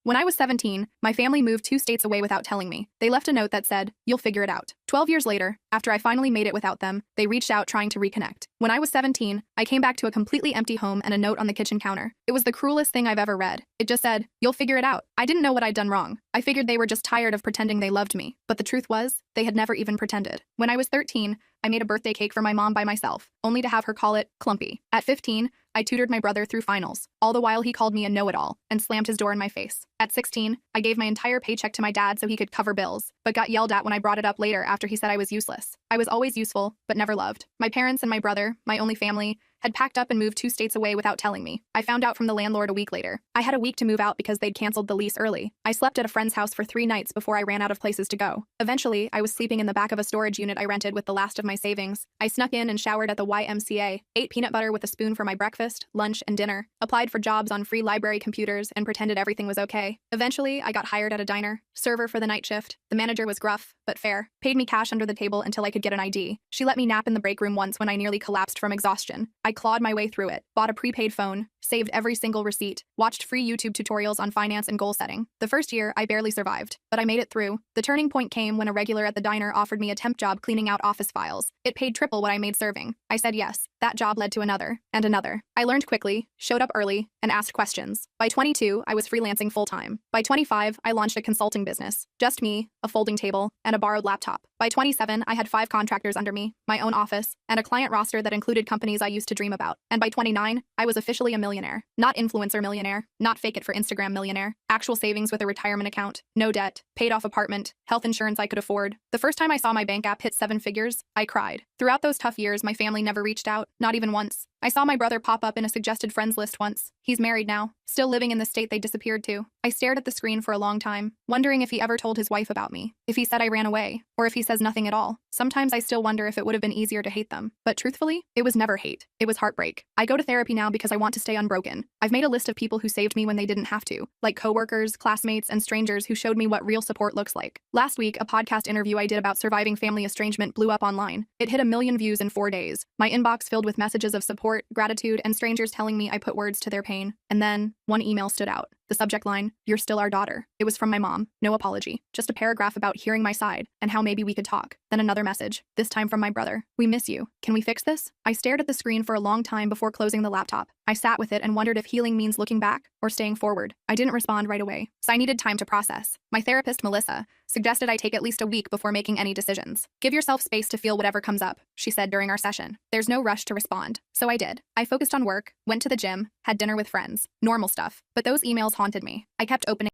When I was 17, my family moved 2 states away without telling me. They left a note that said, "You'll figure it out." 12 years later, after I finally made it without them, they reached out trying to reconnect. When I was 17, I came back to a completely empty home and a note on the kitchen counter. It was the cruelest thing I've ever read. It just said, "You'll figure it out." I didn't know what I'd done wrong. I figured they were just tired of pretending they loved me. But the truth was, they had never even pretended. When I was 13, I made a birthday cake for my mom by myself, only to have her call it clumpy. At 15, I tutored my brother through finals. All the while he called me a know-it-all and slammed his door in my face. At 16, I gave my entire paycheck to my dad so he could cover bills, but got yelled at when I brought it up later after he said I was useless. I was always useful, but never loved. My parents and my brother, my only family, had packed up and moved 2 states away without telling me. I found out from the landlord a week later. I had a week to move out because they'd canceled the lease early. I slept at a friend's house for 3 nights before I ran out of places to go. Eventually, I was sleeping in the back of a storage unit I rented with the last of my savings. I snuck in and showered at the YMCA, ate peanut butter with a spoon for my breakfast, lunch, and dinner, applied for jobs on free library computers, and pretended everything was okay. Eventually, I got hired at a diner, server for the night shift. The manager was gruff, but fair, paid me cash under the table until I could get an ID. She let me nap in the break room once when I nearly collapsed from exhaustion. I clawed my way through it, bought a prepaid phone, saved every single receipt, watched free YouTube tutorials on finance and goal setting. The first year, I barely survived, but I made it through. The turning point came when a regular at the diner offered me a temp job cleaning out office files. It paid triple what I made serving. I said yes. That job led to another, and another. I learned quickly, showed up early, and asked questions. By 22, I was freelancing full-time. By 25, I launched a consulting business. Just me, a folding table, and a borrowed laptop. By 27, I had 5 contractors under me, my own office, and a client roster that included companies I used to dream about. And by 29, I was officially a millionaire. Not influencer millionaire, not fake it for Instagram millionaire. Actual savings with a retirement account, no debt, paid off apartment, health insurance I could afford. The first time I saw my bank app hit 7 figures, I cried. Throughout those tough years, my family never reached out, not even once. I saw my brother pop up in a suggested friends list once. He's married now, still living in the state they disappeared to. I stared at the screen for a long time, wondering if he ever told his wife about me, if he said I ran away, or if he says nothing at all. Sometimes I still wonder if it would have been easier to hate them. But truthfully, it was never hate. It was heartbreak. I go to therapy now because I want to stay unbroken. I've made a list of people who saved me when they didn't have to, like coworkers, classmates, and strangers who showed me what real support looks like. Last week, a podcast interview I did about surviving family estrangement blew up online. It hit 1 million views in 4 days. My inbox filled with messages of support, gratitude, and strangers telling me I put words to their pain. And then, one email stood out. The subject line, "You're still our daughter." It was from my mom. No apology. Just a paragraph about hearing my side and how maybe we could talk. Then another message, this time from my brother. "We miss you. Can we fix this?" I stared at the screen for a long time before closing the laptop. I sat with it and wondered if healing means looking back or staying forward. I didn't respond right away, so I needed time to process. My therapist, Melissa, suggested I take at least a week before making any decisions. "Give yourself space to feel whatever comes up," she said during our session. "There's no rush to respond." So I did. I focused on work, went to the gym, had dinner with friends. Normal stuff. But those emails haunted me. I kept opening